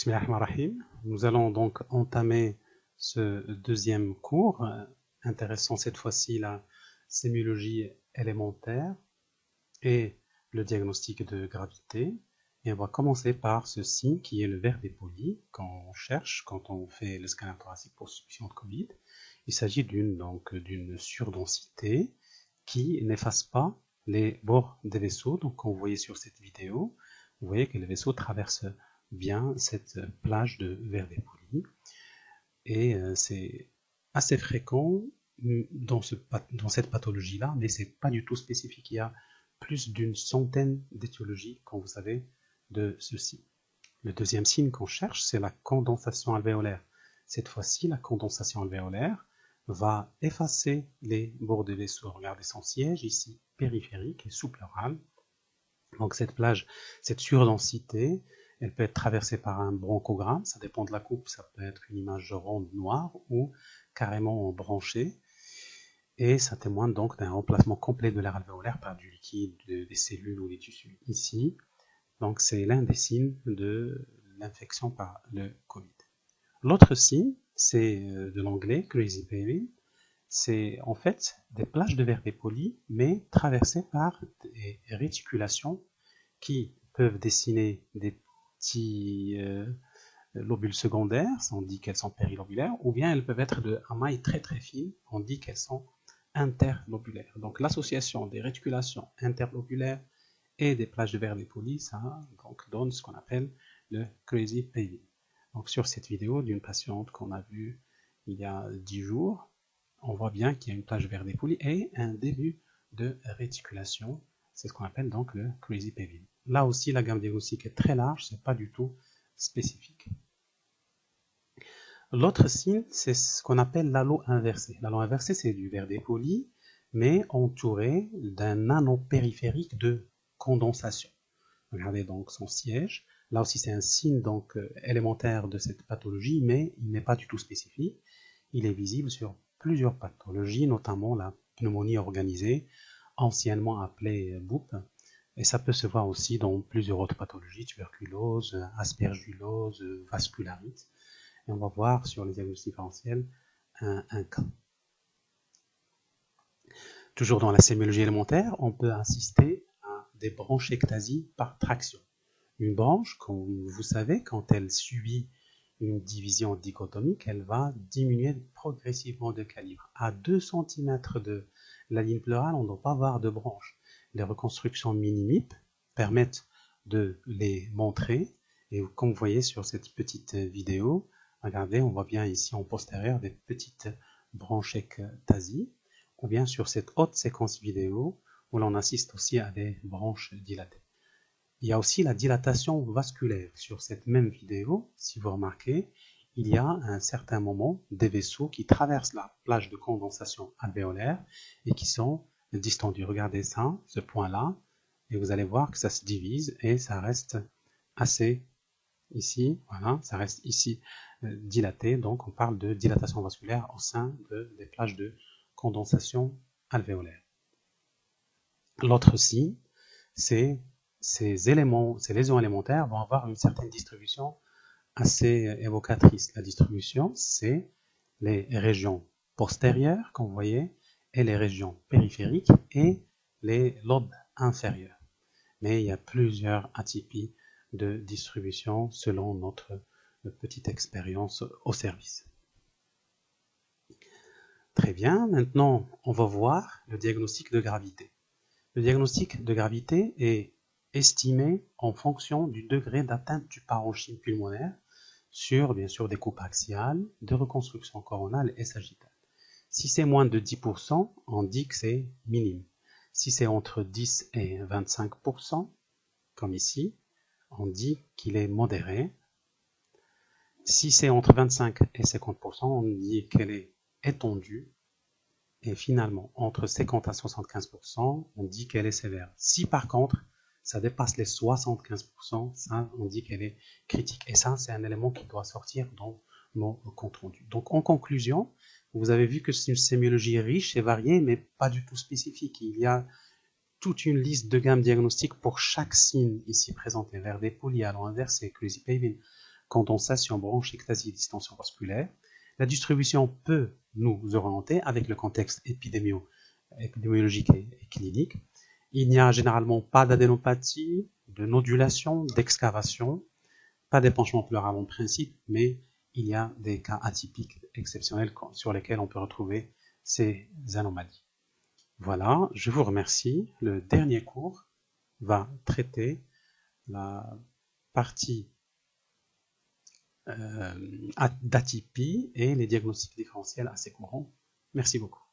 Bismillahirrahmanirrahim. Nous allons donc entamer ce deuxième cours, intéressant cette fois-ci la sémiologie élémentaire et le diagnostic de gravité. Et on va commencer par ce signe qui est le vert dépoli qu'on cherche quand on fait le scanner thoracique pour suspicion de Covid. Il s'agit d'une surdensité qui n'efface pas les bords des vaisseaux. Donc, comme vous voyez sur cette vidéo, vous voyez que les vaisseaux traversent bien cette plage de verre dépoli. Et c'est assez fréquent dans cette pathologie-là, mais c'est pas du tout spécifique. Il y a plus d'une centaine d'étiologies, comme vous savez, de ceci. Le deuxième signe qu'on cherche, c'est la condensation alvéolaire. Cette fois-ci, la condensation alvéolaire va effacer les bords des vaisseaux. Regardez son siège ici, périphérique et sous-pleural. Donc cette plage, cette surdensité, elle peut être traversée par un bronchogramme, ça dépend de la coupe, ça peut être une image ronde noire ou carrément branchée. Et ça témoigne donc d'un remplacement complet de l'air alvéolaire par du liquide, des cellules ou des tissus ici. Donc c'est l'un des signes de l'infection par le Covid. L'autre signe, c'est de l'anglais, crazy baby. C'est en fait des plages de verre dépoli, mais traversées par des réticulations qui peuvent dessiner des petits lobules secondaires, on dit qu'elles sont périlobulaires, ou bien elles peuvent être de maille très très fine, on dit qu'elles sont interlobulaires. Donc l'association des réticulations interlobulaires et des plages de verre dépoli, ça donc donne ce qu'on appelle le crazy baby. Donc sur cette vidéo d'une patiente qu'on a vue il y a 10 jours, on voit bien qu'il y a une plage de verre dépoli et un début de réticulation. C'est ce qu'on appelle donc le crazy baby. Là aussi, la gamme diagnostique est très large, c'est pas du tout spécifique. L'autre signe, c'est ce qu'on appelle l'halo inversé. L'halo inversé, c'est du verre dépoli, mais entouré d'un anneau périphérique de condensation. Regardez donc son siège. Là aussi, c'est un signe donc élémentaire de cette pathologie, mais il n'est pas du tout spécifique. Il est visible sur plusieurs pathologies, notamment la pneumonie organisée, anciennement appelée BOOP, et ça peut se voir aussi dans plusieurs autres pathologies, tuberculose, aspergillose, vascularite. Et on va voir sur les diagnostics différentiels un cas. Toujours dans la sémiologie élémentaire, on peut assister à des bronchectasies par traction. Une branche, comme vous savez, quand elle subit une division dichotomique, elle va diminuer progressivement de calibre. À 2 cm de la ligne pleurale, on ne doit pas avoir de branche. Les reconstructions minimip permettent de les montrer. Et comme vous voyez sur cette petite vidéo, regardez, on voit bien ici en postérieur des petites bronchectasies, ou bien sur cette haute séquence vidéo où l'on assiste aussi à des branches dilatées. Il y a aussi la dilatation vasculaire. Sur cette même vidéo, si vous remarquez, il y a à un certain moment des vaisseaux qui traversent la plage de condensation alvéolaire et qui sont distendus. Regardez ça, ce point-là, et vous allez voir que ça se divise et ça reste assez ici, voilà, ça reste ici dilaté. Donc on parle de dilatation vasculaire au sein des plages de condensation alvéolaire. L'autre signe, c'est ces lésions élémentaires vont avoir une certaine distribution assez évocatrice. La distribution, c'est les régions postérieures, comme vous voyez, et les régions périphériques et les lobes inférieurs. Mais il y a plusieurs atypies de distribution selon notre petite expérience au service. Très bien, maintenant on va voir le diagnostic de gravité. Le diagnostic de gravité est estimé en fonction du degré d'atteinte du parenchyme pulmonaire sur, bien sûr, des coupes axiales, de reconstruction coronale et sagittale. Si c'est moins de 10%, on dit que c'est minime. Si c'est entre 10 et 25%, comme ici, on dit qu'il est modéré. Si c'est entre 25 et 50%, on dit qu'elle est étendue. Et finalement, entre 50 à 75%, on dit qu'elle est sévère. Si par contre, ça dépasse les 75%, ça, on dit qu'elle est critique. Et ça, c'est un élément qui doit sortir dans nos comptes rendus. Donc, en conclusion, vous avez vu que c'est une sémiologie riche et variée, mais pas du tout spécifique. Il y a toute une liste de gammes diagnostiques pour chaque signe ici présenté. Verre dépoli, halo inversé, crazy baby, condensation, bronchectasie, distension vasculaire. La distribution peut nous orienter avec le contexte épidémiologique et clinique. Il n'y a généralement pas d'adénopathie, de nodulation, d'excavation, pas d'épanchement pleural en principe, mais il y a des cas atypiques exceptionnels sur lesquels on peut retrouver ces anomalies. Voilà, je vous remercie. Le dernier cours va traiter la partie d'atypie et les diagnostics différentiels assez courants. Merci beaucoup.